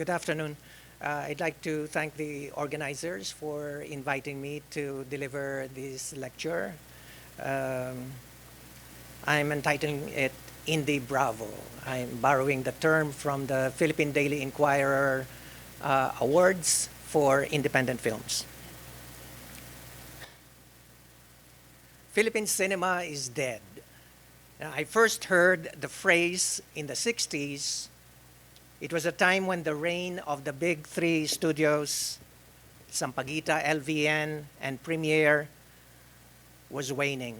Good afternoon. I'd like to thank the organizers for inviting me to deliver this lecture. Um, I'm entitling it Indie Bravo. I'm borrowing the term from the Philippine Daily Inquirer Awards for independent films. Philippine cinema is dead. I first heard the phrase in the 60s. It was a time when the reign of the big three studios, Sampaguita, LVN, and Premiere, was waning.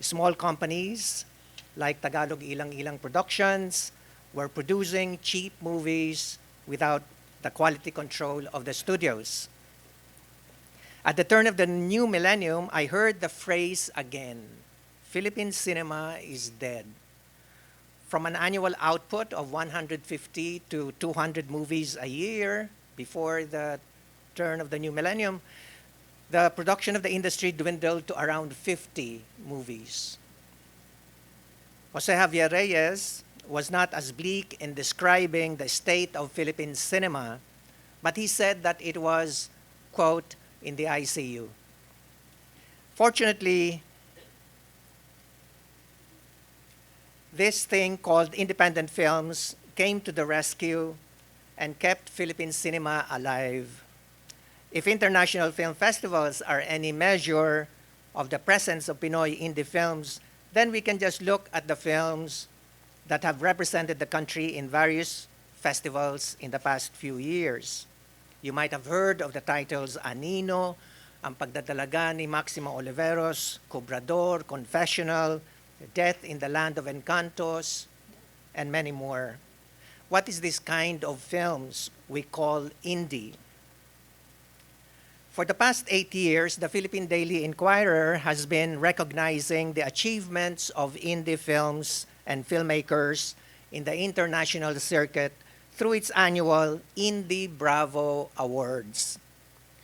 Small companies like Tagalog Ilang Ilang Productions were producing cheap movies without the quality control of the studios. At the turn of the new millennium, I heard the phrase again, Philippine cinema is dead. From an annual output of 150 to 200 movies a year before the turn of the new millennium, the production of the industry dwindled to around 50 movies. Jose Javier Reyes was not as bleak in describing the state of Philippine cinema, but he said that it was, quote, in the ICU. Fortunately, this thing called independent films came to the rescue and kept Philippine cinema alive. If international film festivals are any measure of the presence of Pinoy indie films, then we can just look at the films that have represented the country in various festivals in the past few years. You might have heard of the titles Anino, Ang Pagdadalaga ni Maximo Oliveros, Cobrador, Confessional, Death in the Land of Encantos, and many more. What is this kind of films we call indie? For the past 8 years, the Philippine Daily Inquirer has been recognizing the achievements of indie films and filmmakers in the international circuit through its annual Indie Bravo Awards.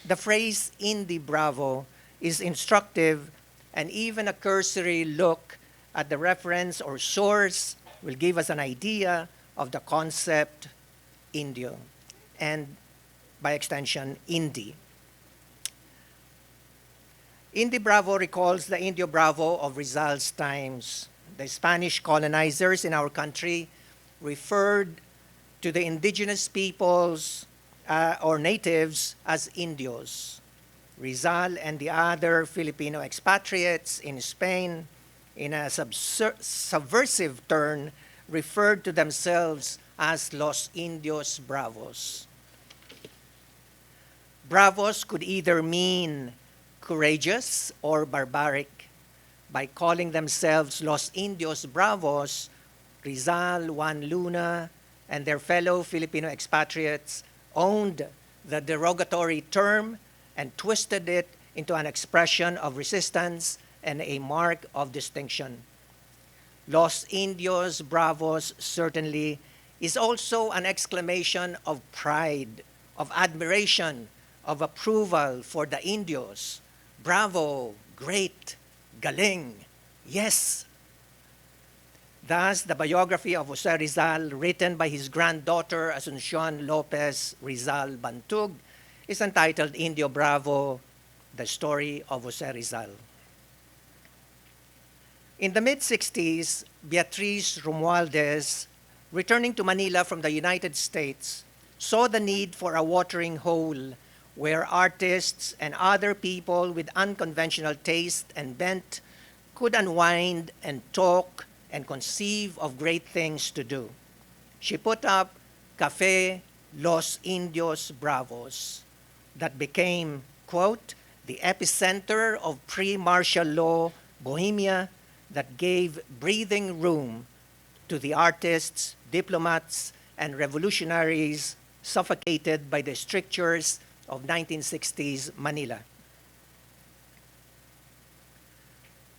The phrase Indie Bravo is instructive, and even a cursory look at the reference or source will give us an idea of the concept indio, and by extension, indie. Indie Bravo recalls the Indio Bravo of Rizal's times. The Spanish colonizers in our country referred to the indigenous peoples or natives as Indios. Rizal and the other Filipino expatriates in Spain, in a subversive turn, referred to themselves as Los Indios Bravos. Bravos could either mean courageous or barbaric. By calling themselves Los Indios Bravos, Rizal, Juan Luna, and their fellow Filipino expatriates owned the derogatory term and twisted it into an expression of resistance and a mark of distinction. Los Indios Bravos certainly is also an exclamation of pride, of admiration, of approval for the Indios. Bravo, great, galing, yes. Thus, the biography of Jose Rizal, written by his granddaughter Asuncion Lopez Rizal Bantug, is entitled Indio Bravo, the story of Jose Rizal. In the mid-60s, Beatriz Romualdez, returning to Manila from the United States, saw the need for a watering hole where artists and other people with unconventional taste and bent could unwind and talk and conceive of great things to do. She put up Café Los Indios Bravos that became, quote, the epicenter of pre-martial law Bohemia that gave breathing room to the artists, diplomats, and revolutionaries suffocated by the strictures of 1960s Manila.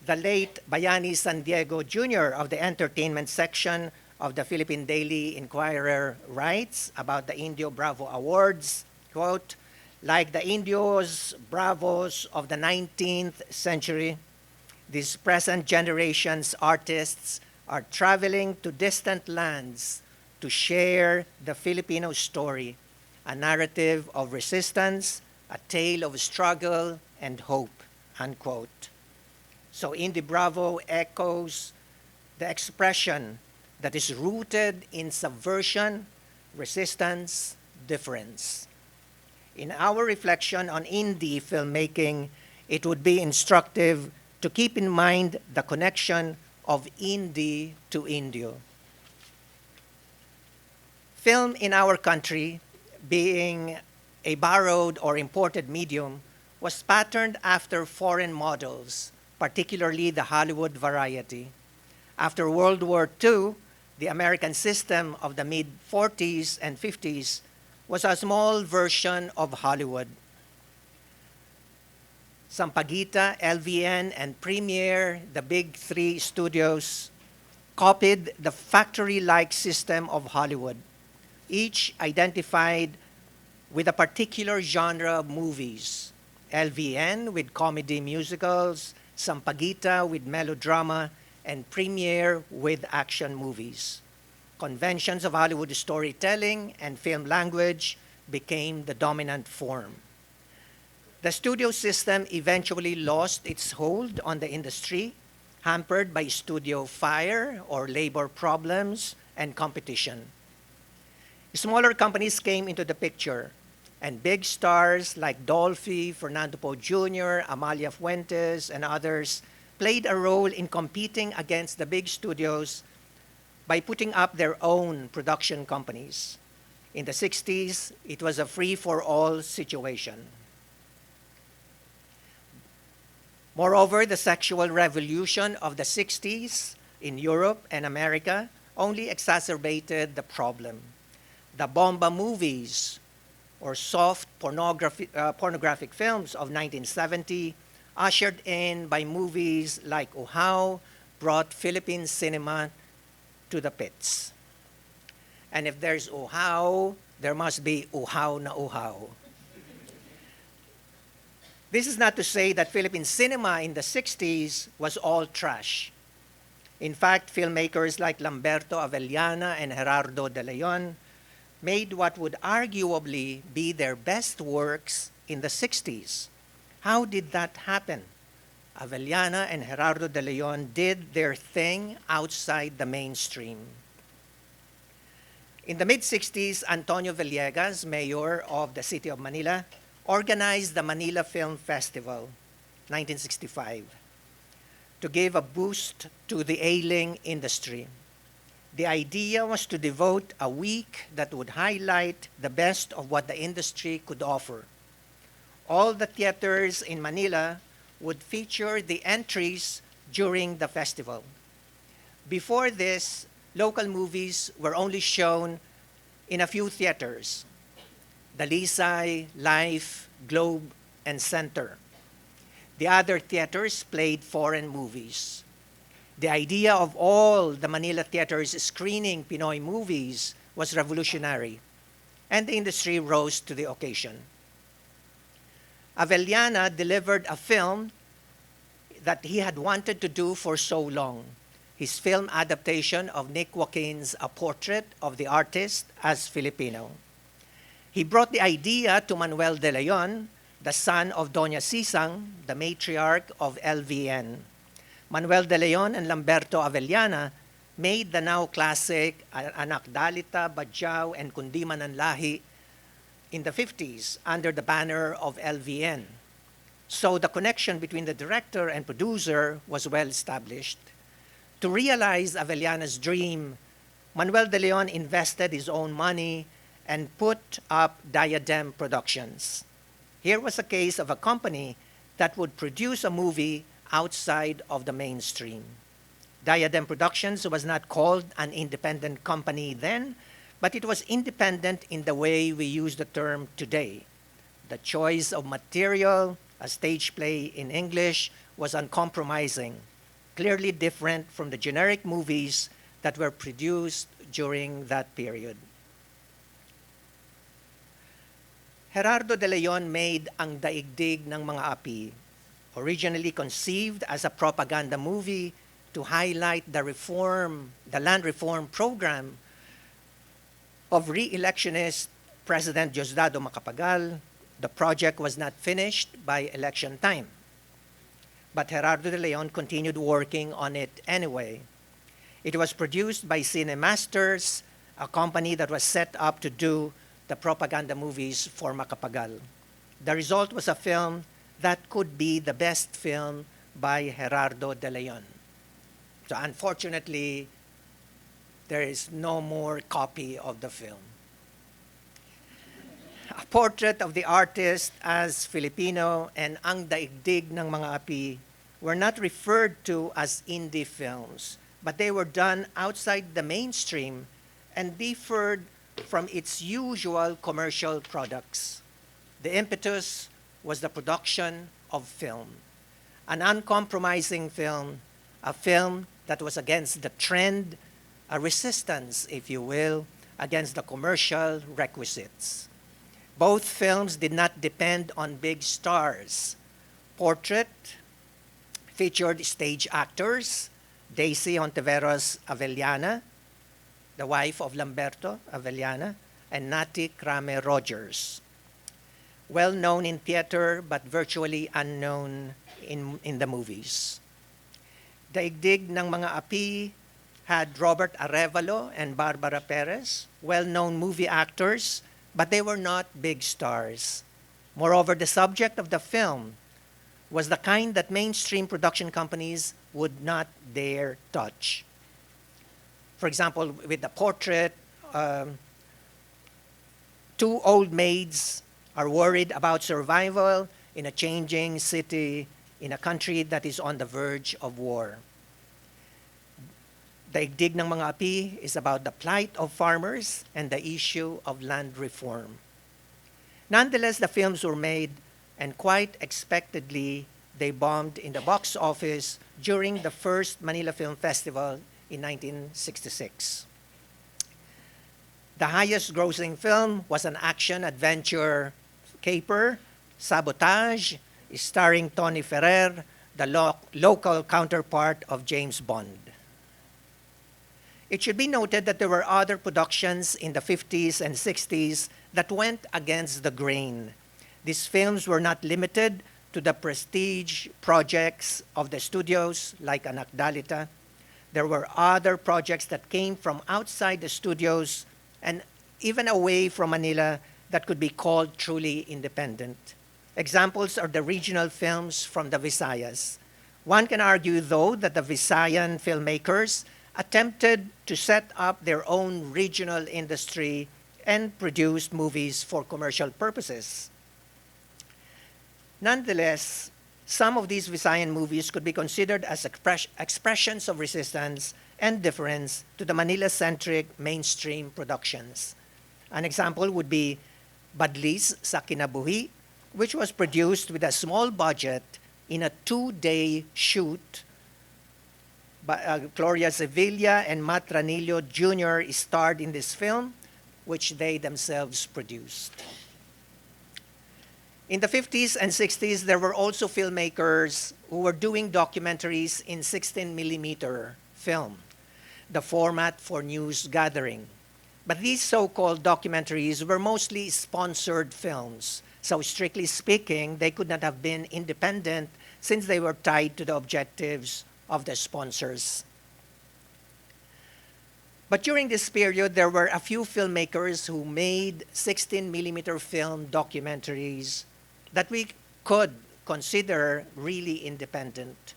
The late Bayani San Diego Jr. of the entertainment section of the Philippine Daily Inquirer writes about the Indio Bravo Awards, quote, like the Indios Bravos of the 19th century, these present generation's artists are traveling to distant lands to share the Filipino story, a narrative of resistance, a tale of struggle and hope, unquote. So Indie Bravo echoes the expression that is rooted in subversion, resistance, difference. In our reflection on indie filmmaking, it would be instructive to keep in mind the connection of indie to Indio. Film in our country, being a borrowed or imported medium, was patterned after foreign models, particularly the Hollywood variety. After World War II, the American system of the mid-40s and 50s was a small version of Hollywood. Sampaguita, LVN, and Premiere, the big three studios, copied the factory-like system of Hollywood, each identified with a particular genre of movies. LVN with comedy musicals, Sampaguita with melodrama, and Premiere with action movies. Conventions of Hollywood storytelling and film language became the dominant form. The studio system eventually lost its hold on the industry, hampered by studio fire or labor problems and competition. Smaller companies came into the picture, and big stars like Dolphy, Fernando Poe Jr., Amalia Fuentes, and others played a role in competing against the big studios by putting up their own production companies. In the 60s, it was a free-for-all situation. Moreover, the sexual revolution of the 60s in Europe and America only exacerbated the problem. The bomba movies, or soft pornographic films of 1970, ushered in by movies like Uhaw, brought Philippine cinema to the pits. And if there's Uhaw, there must be Uhaw na Uhaw. This is not to say that Philippine cinema in the 60s was all trash. In fact, filmmakers like Lamberto Avellana and Gerardo de Leon made what would arguably be their best works in the 60s. How did that happen? Avellana and Gerardo de Leon did their thing outside the mainstream. In the mid-60s, Antonio Villegas, mayor of the city of Manila, organized the Manila Film Festival, 1965, to give a boost to the ailing industry. The idea was to devote a week that would highlight the best of what the industry could offer. All the theaters in Manila would feature the entries during the festival. Before this, local movies were only shown in a few theaters: Dalisay, Life, Globe, and Center. The other theaters played foreign movies. The idea of all the Manila theaters screening Pinoy movies was revolutionary, and the industry rose to the occasion. Avellana delivered a film that he had wanted to do for so long, his film adaptation of Nick Joaquin's A Portrait of the Artist as Filipino. He brought the idea to Manuel de Leon, the son of Doña Sisang, the matriarch of LVN. Manuel de Leon and Lamberto Avellana made the now classic Anak Dalita, Badjao, and Kundiman ang Lahi in the 50s under the banner of LVN. So the connection between the director and producer was well established. To realize Avellana's dream, Manuel de Leon invested his own money and put up Diadem Productions. Here was a case of a company that would produce a movie outside of the mainstream. Diadem Productions was not called an independent company then, but it was independent in the way we use the term today. The choice of material, a stage play in English, was uncompromising, clearly different from the generic movies that were produced during that period. Gerardo de Leon made Ang Daigdig ng Mga Api, originally conceived as a propaganda movie to highlight the land reform program of re-electionist President Diosdado Macapagal, the project was not finished by election time. But Gerardo de Leon continued working on it anyway. It was produced by Cinemasters, a company that was set up to do the propaganda movies for Macapagal. The result was a film that could be the best film by Gerardo de Leon. So unfortunately, there is no more copy of the film. A portrait of the artist as Filipino and Ang Daigdig ng Mga Api were not referred to as indie films, but they were done outside the mainstream and differed from its usual commercial products. The impetus was the production of film, an uncompromising film, a film that was against the trend, a resistance, if you will, against the commercial requisites. Both films did not depend on big stars. Portrait featured stage actors, Daisy Ontiveros Avellana, the wife of Lamberto Avellana, and Nati Crame Rogers. Well known in theater, but virtually unknown in the movies. Daigdig ng Mga Api had Robert Arevalo and Barbara Perez, well-known movie actors, but they were not big stars. Moreover, the subject of the film was the kind that mainstream production companies would not dare touch. For example, with the portrait, two old maids are worried about survival in a changing city in a country that is on the verge of war. Daigdig ng Mga Api is about the plight of farmers and the issue of land reform. Nonetheless, the films were made, and quite expectedly, they bombed in the box office during the first Manila Film Festival in 1966. The highest grossing film was an action-adventure caper, Sabotage, starring Tony Ferrer, the local counterpart of James Bond. It should be noted that there were other productions in the 50s and 60s that went against the grain. These films were not limited to the prestige projects of the studios like Anak Dalita. There were other projects that came from outside the studios and even away from Manila that could be called truly independent. Examples are the regional films from the Visayas. One can argue, though, that the Visayan filmmakers attempted to set up their own regional industry and produced movies for commercial purposes. Nonetheless, some of these Visayan movies could be considered as expressions of resistance and difference to the Manila-centric mainstream productions. An example would be Badlis sa Kinabuhi, which was produced with a small budget in a 2-day shoot. Gloria Sevilla and Matt Ranillo Jr. starred in this film, which they themselves produced. In the 50s and 60s, there were also filmmakers who were doing documentaries in 16mm film, the format for news gathering. But these so-called documentaries were mostly sponsored films. So strictly speaking, they could not have been independent since they were tied to the objectives of the sponsors. But during this period, there were a few filmmakers who made 16mm film documentaries that we could consider really independent.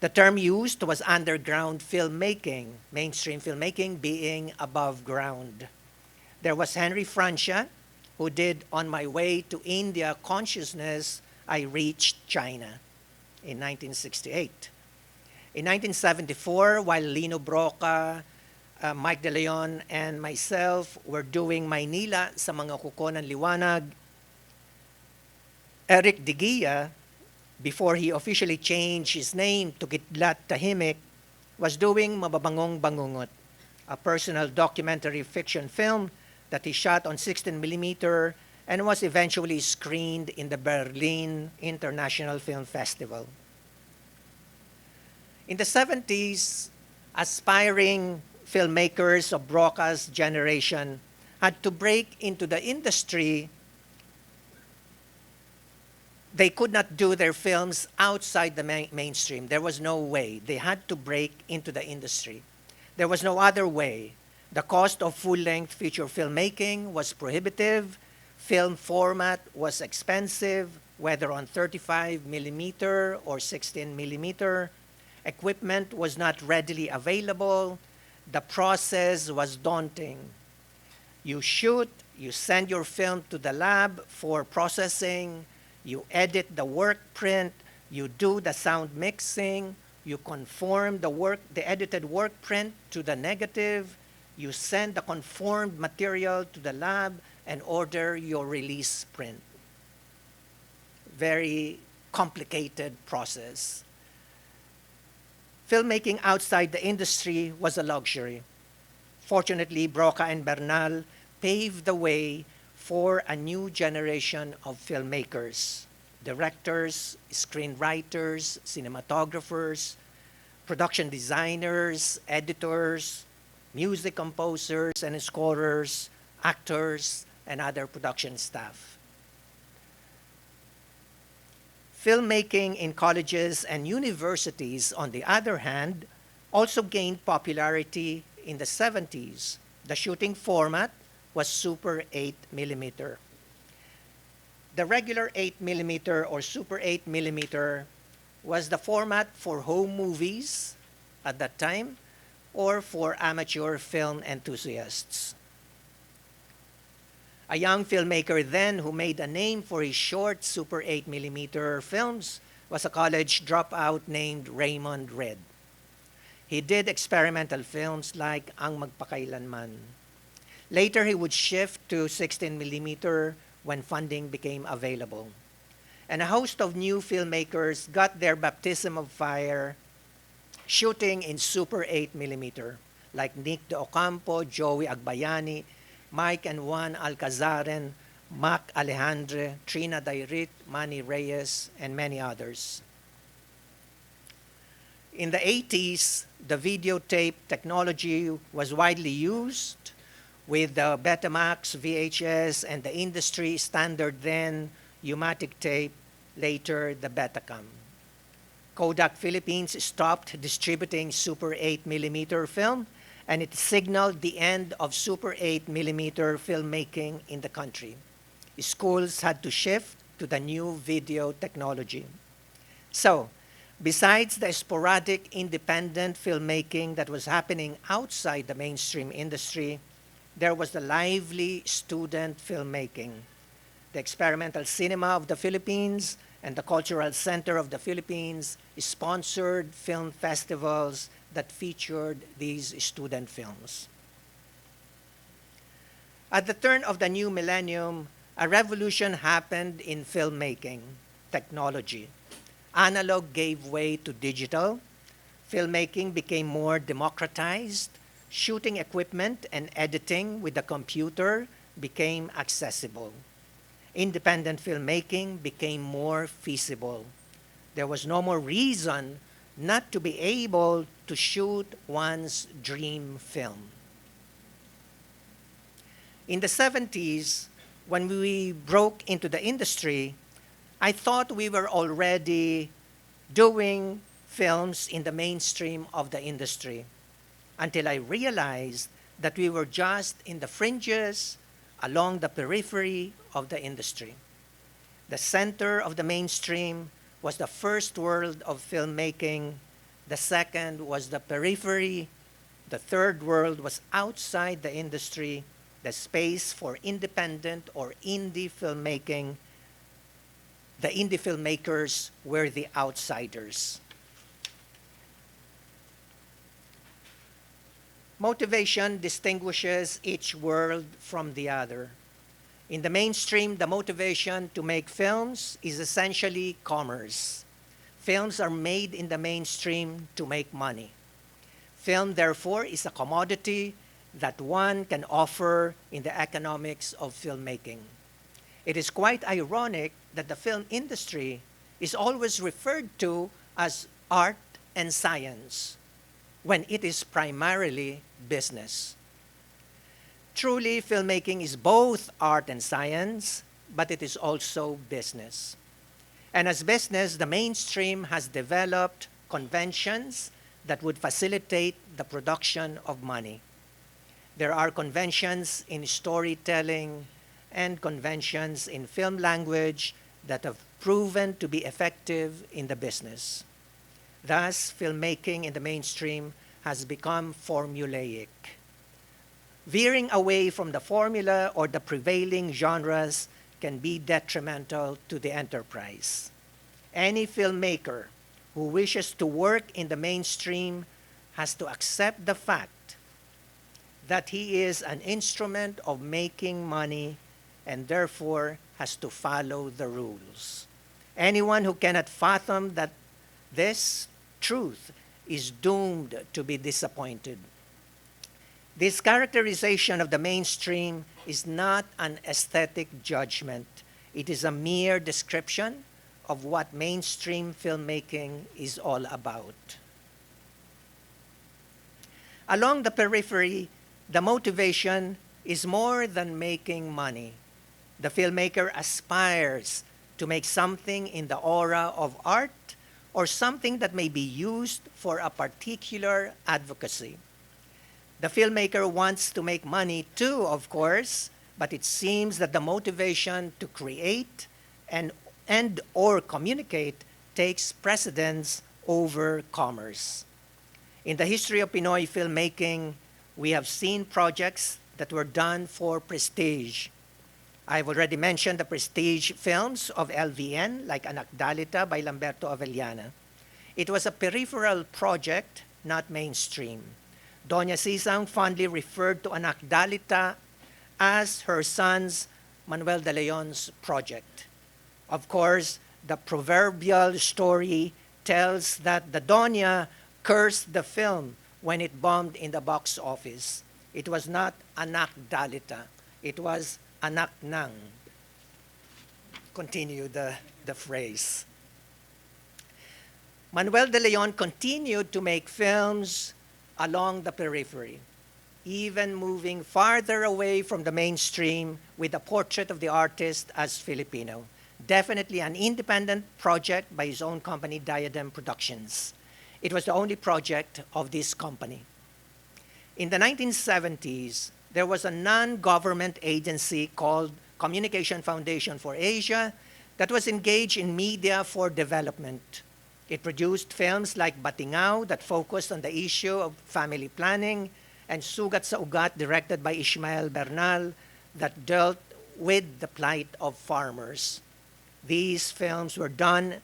The term used was underground filmmaking, mainstream filmmaking being above ground. There was Henry Francia, who did On My Way to India Consciousness, I Reached China in 1968. In 1974, while Lino Broca, Mike De Leon, and myself were doing Maynila sa mga kuko ng liwanag, Eric De Guia, before he officially changed his name to Kidlat Tahimik, was doing Mababangong Bangungot, a personal documentary fiction film that he shot on 16mm and was eventually screened in the Berlin International Film Festival. In the 70s, aspiring filmmakers of Broca's generation had to break into the industry. They could not do their films outside the mainstream. There was no way. They had to break into the industry. There was no other way. The cost of full-length feature filmmaking was prohibitive. Film format was expensive, whether on 35 millimeter or 16 millimeter. Equipment was not readily available. The process was daunting. You shoot, you send your film to the lab for processing, you edit the work print, you do the sound mixing, you conform the edited work print to the negative, you send the conformed material to the lab and order your release print. Very complicated process. Filmmaking outside the industry was a luxury. Fortunately, Broca and Bernal paved the way for a new generation of filmmakers, directors, screenwriters, cinematographers, production designers, editors, music composers and scorers, actors, and other production staff. Filmmaking in colleges and universities, on the other hand, also gained popularity in the 70s. The shooting format was Super 8 millimeter. The regular 8 millimeter or Super 8 millimeter was the format for home movies at that time or for amateur film enthusiasts. A young filmmaker then who made a name for his short Super 8 millimeter films was a college dropout named Raymond Red. He did experimental films like Ang Magpakailanman. Later, he would shift to 16 millimeter when funding became available. And a host of new filmmakers got their baptism of fire shooting in Super 8 millimeter, like Nick De Ocampo, Joey Agbayani, Mike and Juan Alcazaren, Mac Alejandre, Trina Dairit, Manny Reyes, and many others. In the 80s, the videotape technology was widely used with the Betamax, VHS, and the industry standard then, U-matic tape, later the Betacam. Kodak Philippines stopped distributing Super 8 millimeter film, and it signaled the end of Super 8 millimeter filmmaking in the country. Schools had to shift to the new video technology. So, besides the sporadic independent filmmaking that was happening outside the mainstream industry, there was the lively student filmmaking. The Experimental Cinema of the Philippines and the Cultural Center of the Philippines sponsored film festivals that featured these student films. At the turn of the new millennium, a revolution happened in filmmaking technology. Analog gave way to digital. Filmmaking became more democratized. Shooting equipment and editing with the computer became accessible. Independent filmmaking became more feasible. There was no more reason not to be able to shoot one's dream film. In the 70s, when we broke into the industry, I thought we were already doing films in the mainstream of the industry, until I realized that we were just in the fringes, along the periphery of the industry. The center of the mainstream was the first world of filmmaking. The second was the periphery. The third world was outside the industry, the space for independent or indie filmmaking. The indie filmmakers were the outsiders. Motivation distinguishes each world from the other. In the mainstream, the motivation to make films is essentially commerce. Films are made in the mainstream to make money. Film, therefore, is a commodity that one can offer in the economics of filmmaking. It is quite ironic that the film industry is always referred to as art and science, when it is primarily business. Truly, filmmaking is both art and science, but it is also business. And as business, the mainstream has developed conventions that would facilitate the production of money. There are conventions in storytelling and conventions in film language that have proven to be effective in the business. Thus, filmmaking in the mainstream has become formulaic. Veering away from the formula or the prevailing genres can be detrimental to the enterprise. Any filmmaker who wishes to work in the mainstream has to accept the fact that he is an instrument of making money and therefore has to follow the rules. Anyone who cannot fathom that this truth is doomed to be disappointed. This characterization of the mainstream is not an aesthetic judgment. It is a mere description of what mainstream filmmaking is all about. Along the periphery, the motivation is more than making money. The filmmaker aspires to make something in the aura of art or something that may be used for a particular advocacy. The filmmaker wants to make money too, of course, but it seems that the motivation to create and or communicate takes precedence over commerce. In the history of Pinoy filmmaking, we have seen projects that were done for prestige. I've already mentioned the prestige films of LVN, like Anak Dalita by Lamberto Avellana. It was a peripheral project, not mainstream. Doña Sisang fondly referred to Anak Dalita as her son's Manuel de Leon's project. Of course, the proverbial story tells that the Doña cursed the film when it bombed in the box office. It was not Anak Dalita, it was Anak Nang. Continue the phrase. Manuel de Leon continued to make films along the periphery, even moving farther away from the mainstream with a portrait of the artist as Filipino. Definitely an independent project by his own company, Diadem Productions. It was the only project of this company. In the 1970s, there was a non-government agency called Communication Foundation for Asia that was engaged in media for development. It produced films like Batingao that focused on the issue of family planning and Sugat sa Ugat, directed by Ishmael Bernal, that dealt with the plight of farmers. These films were done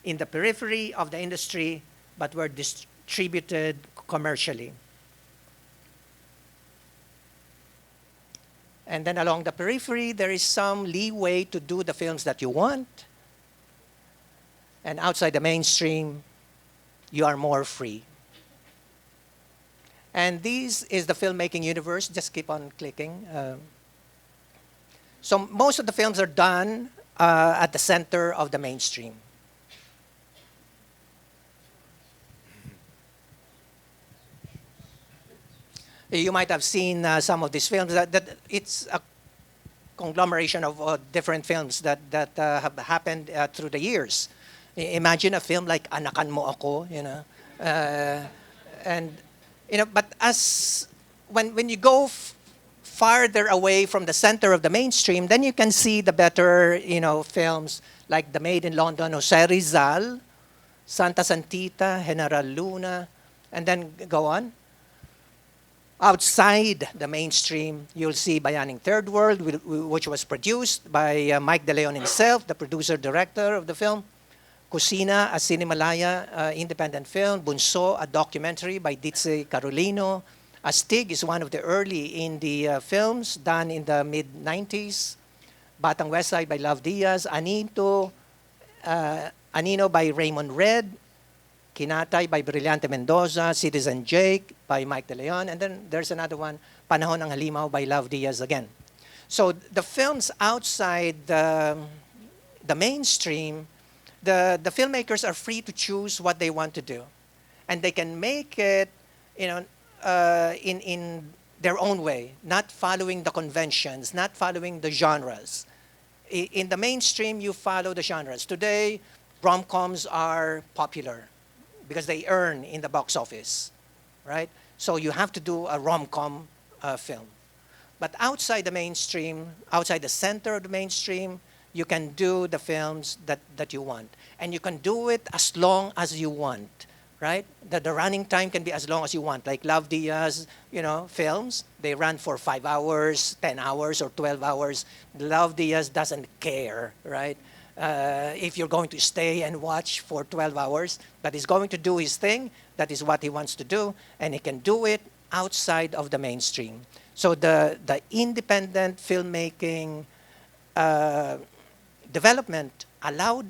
in the periphery of the industry but were distributed commercially. And then along the periphery, there is some leeway to do the films that you want. And outside the mainstream, you are more free. And this is the filmmaking universe. Just keep on clicking. So most of the films are done at the center of the mainstream. You might have seen some of these films. That it's a conglomeration of different films that have happened through the years. Imagine a film like Anakan Mo Ako, and but as when you go farther away from the center of the mainstream, then you can see the better films like The Maid in London, Jose Rizal, Santa Santita, General Luna, and then go on. Outside the mainstream, you'll see Bayaning Third World, which was produced by Mike De Leon himself, the producer-director of the film. Kusina, a Cinemalaya independent film. Bunso, a documentary by Ditze Carolino. Astig is one of the early indie films done in the mid-90s. Batang West Side by Love Diaz. Anino by Raymond Red. Kinatay by Brillante Mendoza. Citizen Jake by Mike De Leon. And then there's another one, Panahon ng Halimaw by Love Diaz again. So the films outside the mainstream, the filmmakers are free to choose what they want to do. And they can make it in their own way, not following the conventions, not following the genres. In the mainstream, you follow the genres. Today, rom-coms are popular because they earn in the box office, right? So you have to do a rom-com film. But outside the mainstream, outside the center of the mainstream, you can do the films that you want. And you can do it as long as you want, right? The running time can be as long as you want. Like Love Diaz, films, they run for 5 hours, 10 hours, or 12 hours. Love Diaz doesn't care, right? If you're going to stay and watch for 12 hours, but he's going to do his thing, that is what he wants to do, and he can do it outside of the mainstream. So the independent filmmaking development allowed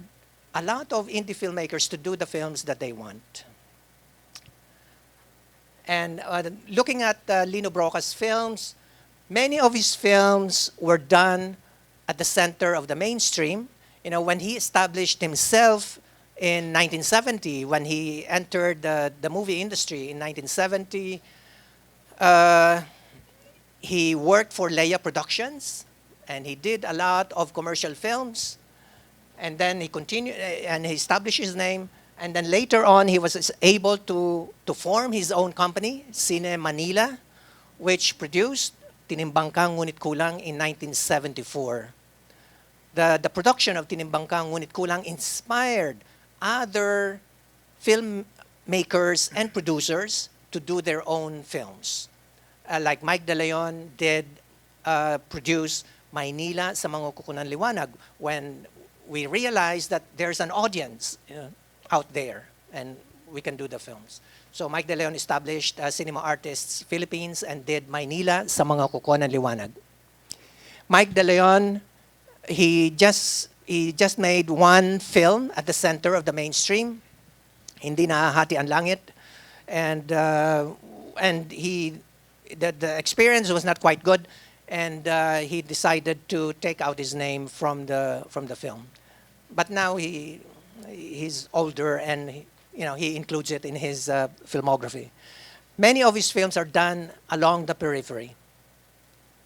a lot of indie filmmakers to do the films that they want. And looking at Lino Broca's films, many of his films were done at the center of the mainstream. When he established himself in 1970, when he entered the movie industry in 1970, he worked for Leia Productions, and he did a lot of commercial films. And then he continued, and he established his name. And then later on, he was able to form his own company, Cine Manila, which produced Tinimbang Ka Ngunit Kulang in 1974. The production of Tinimbang Ka Ngunit Kulang inspired other filmmakers and producers to do their own films. Like Mike De Leon did produce Maynila sa Mga Kukunan Liwanag, when we realized that there's an audience out there and we can do the films. So Mike De Leon established Cinema Artists Philippines and did Maynila sa Mga Kukunan Liwanag. Mike De Leon, he just made one film at the center of the mainstream, Hindi Nahahati ang Langit, and the experience was not quite good, and he decided to take out his name from the film. But now he's older, and he includes it in his filmography. Many of his films are done along the periphery.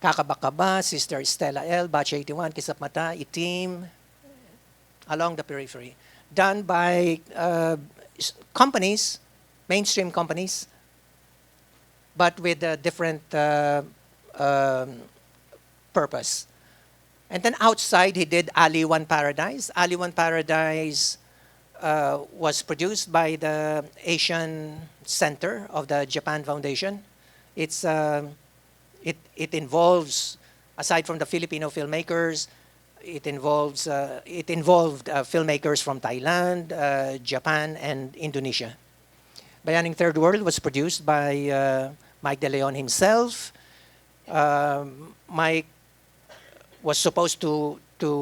Kakabakaba, Sister Stella L, Batch 81, Kisap Mata, Itim, along the periphery. Done by companies, mainstream companies, but with a different purpose. And then outside, he did Ali One Paradise. Ali One Paradise was produced by the Asian Center of the Japan Foundation. It involves, aside from the Filipino filmmakers, it involved filmmakers from Thailand, Japan, and Indonesia. Bayaning Third World was produced by Mike De Leon himself. Mike was supposed to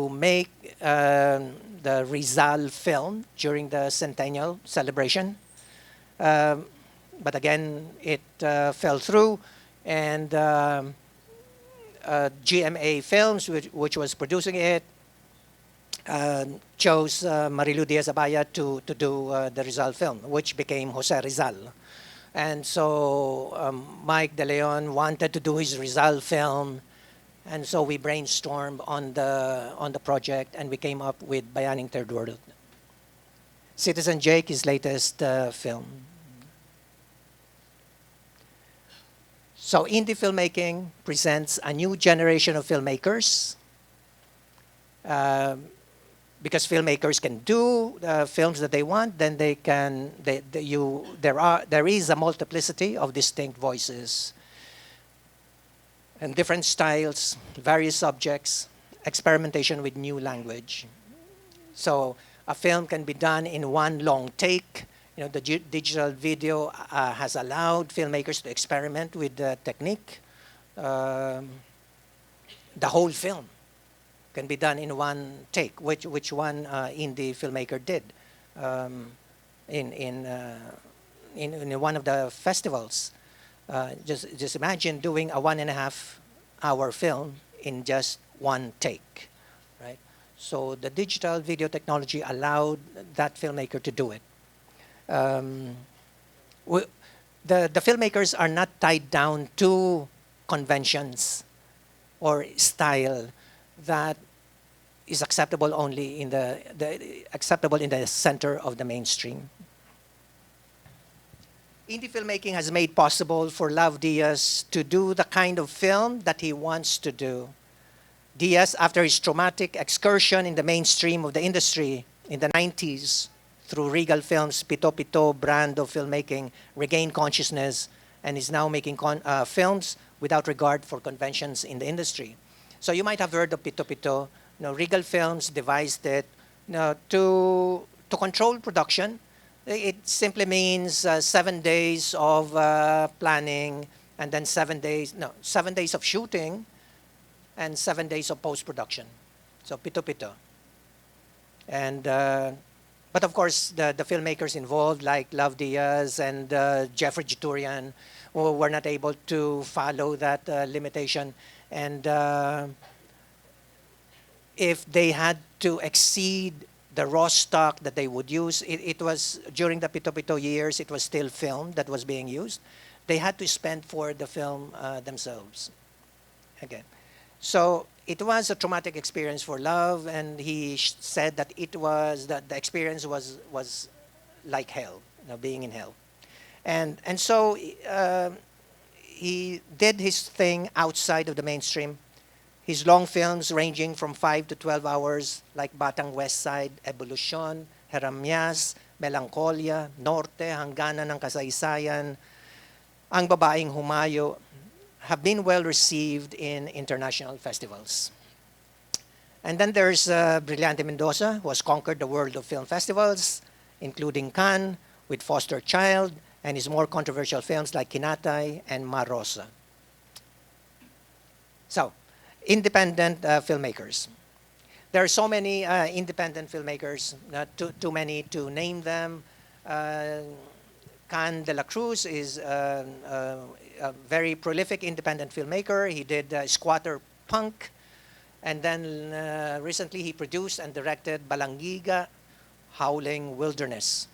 make the Rizal film during the centennial celebration. But again, it fell through, and GMA Films, which was producing it, chose Marilu Diaz-Abaya to do the Rizal film, which became Jose Rizal. And so Mike De Leon wanted to do his Rizal film, and so we brainstormed on the project, and we came up with Bayaning Third World. Citizen Jake, his latest film. So indie filmmaking presents a new generation of filmmakers, because filmmakers can do films that they want. Then there is a multiplicity of distinct voices and different styles, various subjects, experimentation with new language. So a film can be done in one long take. The digital video has allowed filmmakers to experiment with the technique. The whole film can be done in one take, which one indie filmmaker did in one of the festivals. Just imagine doing a 1.5 hour film in just one take, right? So the digital video technology allowed that filmmaker to do it. The filmmakers are not tied down to conventions or style that is acceptable only in acceptable in the center of the mainstream. Indie filmmaking has made possible for Love Diaz to do the kind of film that he wants to do. Diaz, after his traumatic excursion in the mainstream of the industry in the 90s, through Regal Films' Pitopital brand of filmmaking, regained consciousness and is now making films without regard for conventions in the industry. So you might have heard of Pitopital. Regal Films devised it to control production. It simply means 7 days of planning and then 7 days of shooting and 7 days of post-production. So Pito. And but of course, the filmmakers involved, like Love Diaz and Jeffrey Jiturian, were not able to follow that limitation. And if they had to exceed the raw stock that they would use, it was, during the Pito years, it was still film that was being used. They had to spend for the film themselves. Okay. So it was a traumatic experience for Love, and he said that it was, that the experience was like hell, being in hell. And so he did his thing outside of the mainstream. His long films ranging from 5 to 12 hours, like Batang West Side, Evolution, Jeremias, Melancholia, Norte, Hangganan ng Kasaysayan, Ang Babaeng Humayo, have been well received in international festivals. And then there's Brillante Mendoza, who has conquered the world of film festivals, including Cannes, with Foster Child, and his more controversial films like Kinatay and Marosa. So, independent filmmakers. There are so many independent filmmakers, not too many to name them. Can de la Cruz is a very prolific independent filmmaker. He did Squatter Punk, and then recently he produced and directed Balangiga, Howling Wilderness.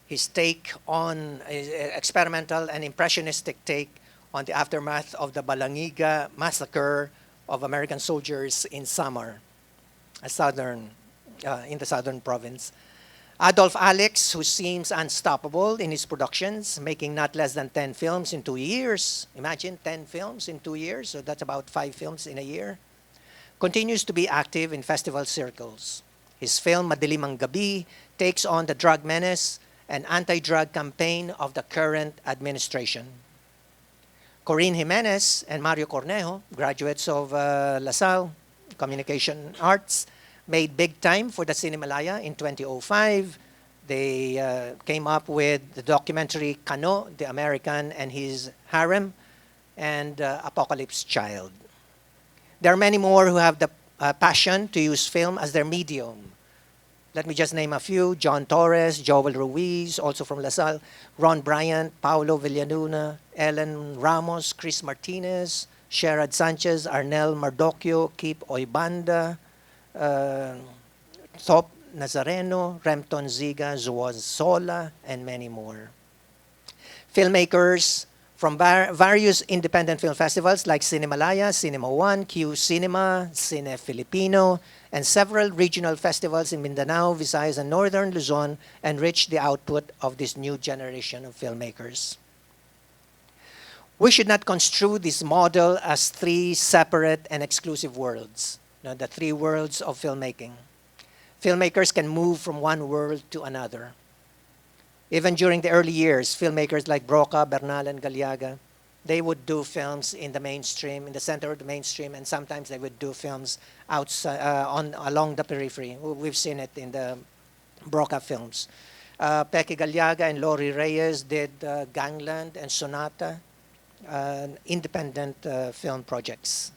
His take on experimental and impressionistic take on the aftermath of the Balangiga massacre of American soldiers in Samar, in the southern province. Adolf Alex, who seems unstoppable in his productions, making not less than 10 films in 2 years. Imagine 10 films in 2 years, so that's about 5 films in a year. Continues to be active in festival circles. His film Madilim ang Gabi takes on the drug menace and anti-drug campaign of the current administration. Corinne Jimenez and Mario Cornejo, graduates of La Salle Communication Arts, made big time for the Cinemalaya in 2005. They came up with the documentary Kano, the American and His Harem, and Apocalypse Child. There are many more who have the passion to use film as their medium. Let me just name a few: John Torres, Joel Ruiz, also from La Salle, Ron Bryant, Paulo Villanuna, Ellen Ramos, Chris Martinez, Sherrod Sanchez, Arnel Mardocchio, Kip Oibanda, Thop Nazareno, Remton Ziga, Zuaz Sola, and many more. Filmmakers from various independent film festivals like Cinemalaya, Cinema One, Q Cinema, Cine Filipino, and several regional festivals in Mindanao, Visayas, and Northern Luzon enrich the output of this new generation of filmmakers. We should not construe this model as 3 separate and exclusive worlds. The 3 worlds of filmmaking. Filmmakers can move from one world to another. Even during the early years, filmmakers like Broca, Bernal, and Galiaga, they would do films in the mainstream, in the center of the mainstream, and sometimes they would do films outside, along the periphery. We've seen it in the Broca films. Peque Galiaga and Lori Reyes did Gangland and Sonata, independent film projects.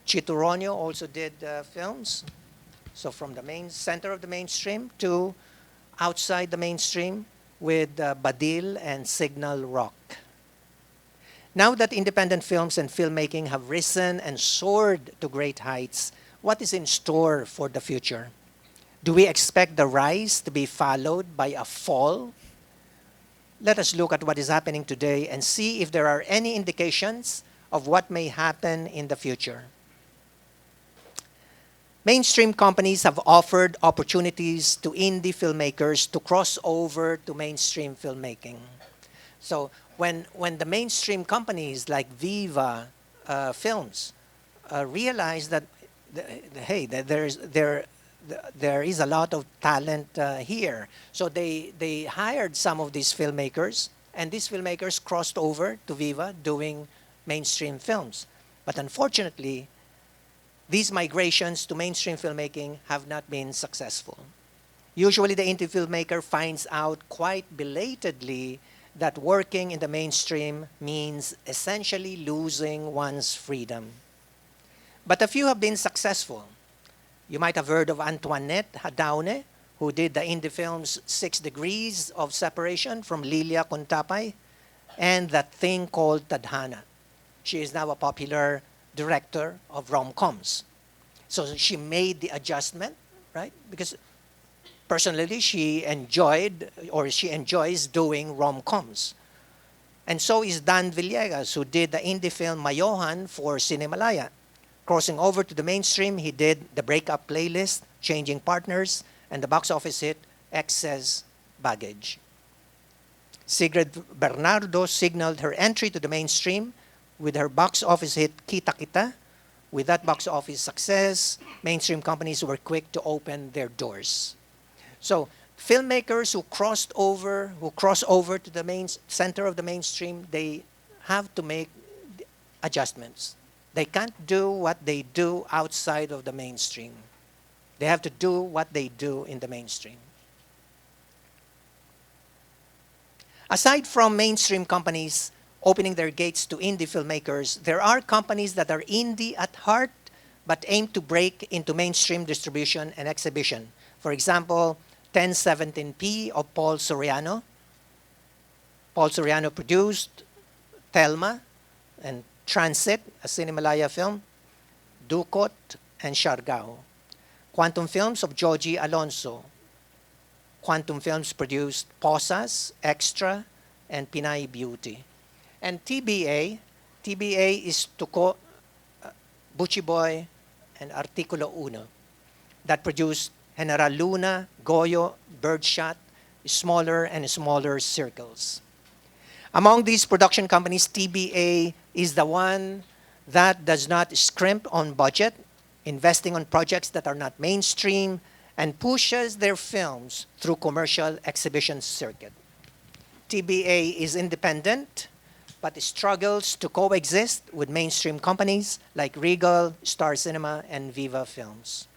Chituronio also did films, so from the main center of the mainstream to outside the mainstream with Badil and Signal Rock. Now that independent films and filmmaking have risen and soared to great heights, what is in store for the future? Do we expect the rise to be followed by a fall? let us look at what is happening today and see if there are any indications of what may happen in the future. Mainstream companies have offered opportunities to indie filmmakers to cross over to mainstream filmmaking. So when the mainstream companies like Viva Films realize that, hey, there is a lot of talent here. So they hired some of these filmmakers, and these filmmakers crossed over to Viva doing mainstream films. But unfortunately, these migrations to mainstream filmmaking have not been successful. Usually the indie filmmaker finds out quite belatedly that working in the mainstream means essentially losing one's freedom. But a few have been successful. You might have heard of Antoinette Hadaune, who did the indie films 6 Degrees of Separation from Lilia Contapay, and That Thing Called Tadhana. She is now a popular director of rom-coms. So she made the adjustment, right? Because personally, she enjoys doing rom-coms. And so is Dan Villegas, who did the indie film Mayohan for Cinemalaya. Crossing over to the mainstream, he did The Breakup Playlist, Changing Partners, and the box office hit Excess Baggage. Sigrid Bernardo signaled her entry to the mainstream with her box office hit Kita Kita. With that box office success, mainstream companies were quick to open their doors. So filmmakers who cross over to the center of the mainstream, they have to make adjustments. They can't do what they do outside of the mainstream. They have to do what they do in the mainstream. Aside from mainstream companies opening their gates to indie filmmakers, there are companies that are indie at heart but aim to break into mainstream distribution and exhibition. For example, 1017p of Paul Soriano. Paul Soriano produced Thelma and Transit, a Cinemalaya film, Dukot, and Siargao. Quantum Films of Joji Alonso. Quantum Films produced Posas, Extra, and Pinay Beauty. And TBA is Tuko, Buchiboy, and Articulo Uno that produced General Luna, Goyo, Birdshot, smaller and smaller circles. Among these production companies, TBA is the one that does not scrimp on budget, investing on projects that are not mainstream, and pushes their films through commercial exhibition circuit. TBA is independent, but struggles to coexist with mainstream companies like Regal, Star Cinema, and Viva Films.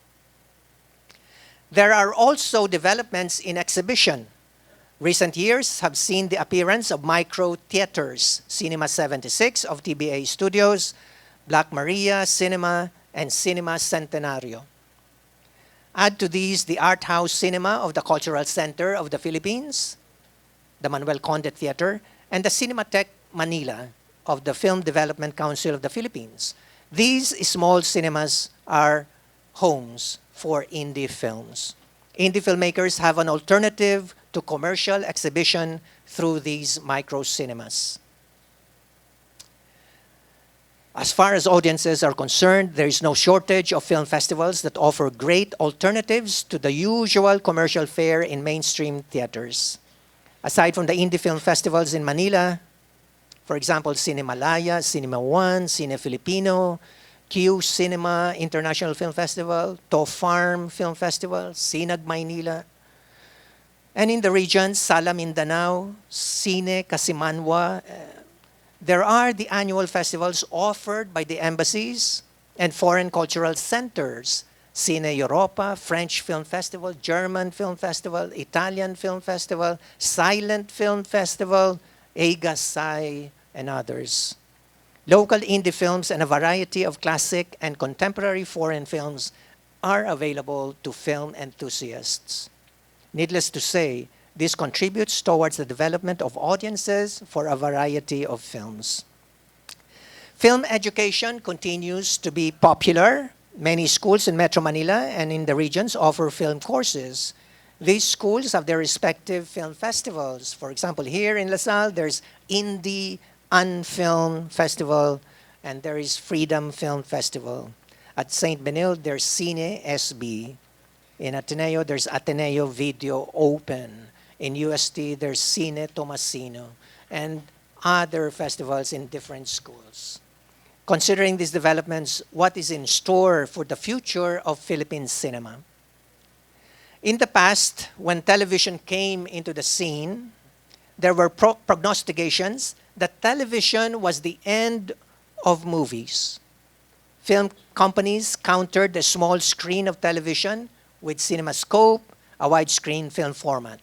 There are also developments in exhibition. Recent years have seen the appearance of micro theaters, Cinema 76 of TBA Studios, Black Maria Cinema, and Cinema Centenario. Add to these the Art House Cinema of the Cultural Center of the Philippines, the Manuel Conde Theater, and the Cinematech Manila of the Film Development Council of the Philippines. These small cinemas are homes for indie films. Indie filmmakers have an alternative to commercial exhibition through these micro cinemas. As far as audiences are concerned, there is no shortage of film festivals that offer great alternatives to the usual commercial fare in mainstream theaters. Aside from the indie film festivals in Manila, for example, Cinemalaya, Cinema One, Cine Filipino, Q Cinema International Film Festival, To Farm Film Festival, Sinag Maynila, and in the regions, Sala Mindanao, Cine Kasimanwa, there are the annual festivals offered by the embassies and foreign cultural centers, Cine Europa, French Film Festival, German Film Festival, Italian Film Festival, Silent Film Festival, Agasai, and others. Local indie films and a variety of classic and contemporary foreign films are available to film enthusiasts. Needless to say, this contributes towards the development of audiences for a variety of films. Film education continues to be popular. Many schools in Metro Manila and in the regions offer film courses. These schools have their respective film festivals. For example, here in LaSalle, there's Indie Unfilm Festival, and there is Freedom Film Festival. At St. Benilde, there's Cine SB. In Ateneo, there's Ateneo Video Open. In UST, there's Cine Tomasino, and other festivals in different schools. Considering these developments, what is in store for the future of Philippine cinema? In the past, when television came into the scene, there were prognostications that television was the end of movies. Film companies countered the small screen of television with CinemaScope, a widescreen film format.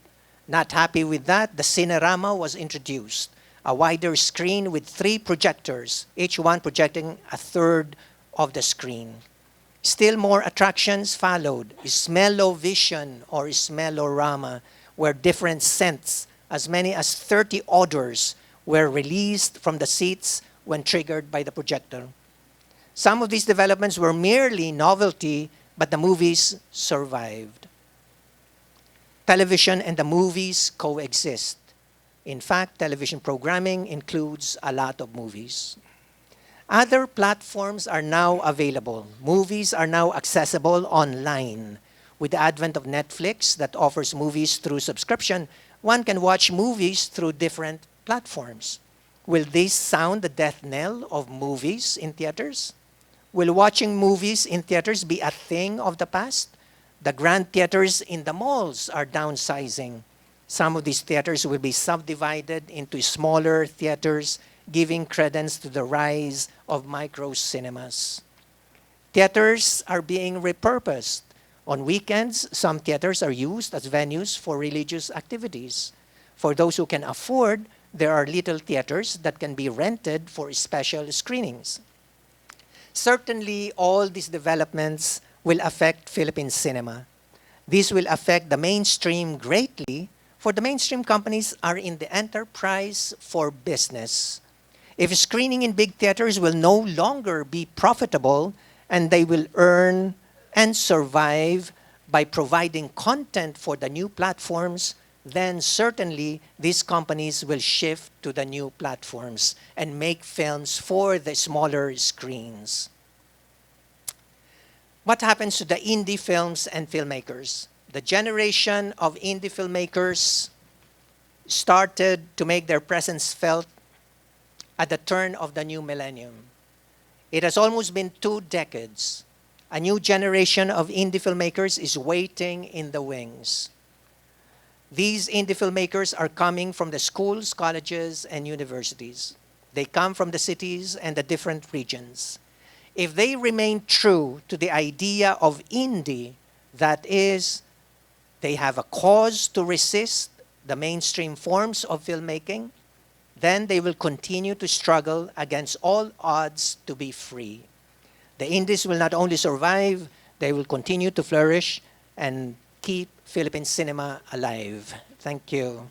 Not happy with that, the Cinerama was introduced, a wider screen with 3 projectors, each one projecting a third of the screen. Still more attractions followed, Smell-O-Vision or Smell-O-Rama, where different scents, as many as 30 odors, were released from the seats when triggered by the projector. Some of these developments were merely novelty, but the movies survived. Television and the movies coexist. In fact, television programming includes a lot of movies. Other platforms are now available. Movies are now accessible online. With the advent of Netflix that offers movies through subscription, one can watch movies through different platforms. Will this sound the death knell of movies in theaters? Will watching movies in theaters be a thing of the past? The grand theaters in the malls are downsizing. Some of these theaters will be subdivided into smaller theaters, giving credence to the rise of micro-cinemas. Theaters are being repurposed. On weekends, some theaters are used as venues for religious activities. For those who can afford, there are little theaters that can be rented for special screenings. Certainly, all these developments will affect Philippine cinema. This will affect the mainstream greatly, for the mainstream companies are in the enterprise for business. If screening in big theaters will no longer be profitable, and they will earn and survive by providing content for the new platforms, then certainly these companies will shift to the new platforms and make films for the smaller screens. What happens to the indie films and filmmakers? The generation of indie filmmakers started to make their presence felt at the turn of the new millennium. It has almost been 2 decades. A new generation of indie filmmakers is waiting in the wings. These indie filmmakers are coming from the schools, colleges, and universities. They come from the cities and the different regions. If they remain true to the idea of indie, that is, they have a cause to resist the mainstream forms of filmmaking, then they will continue to struggle against all odds to be free. The indies will not only survive, they will continue to flourish and keep Philippine cinema alive. Thank you.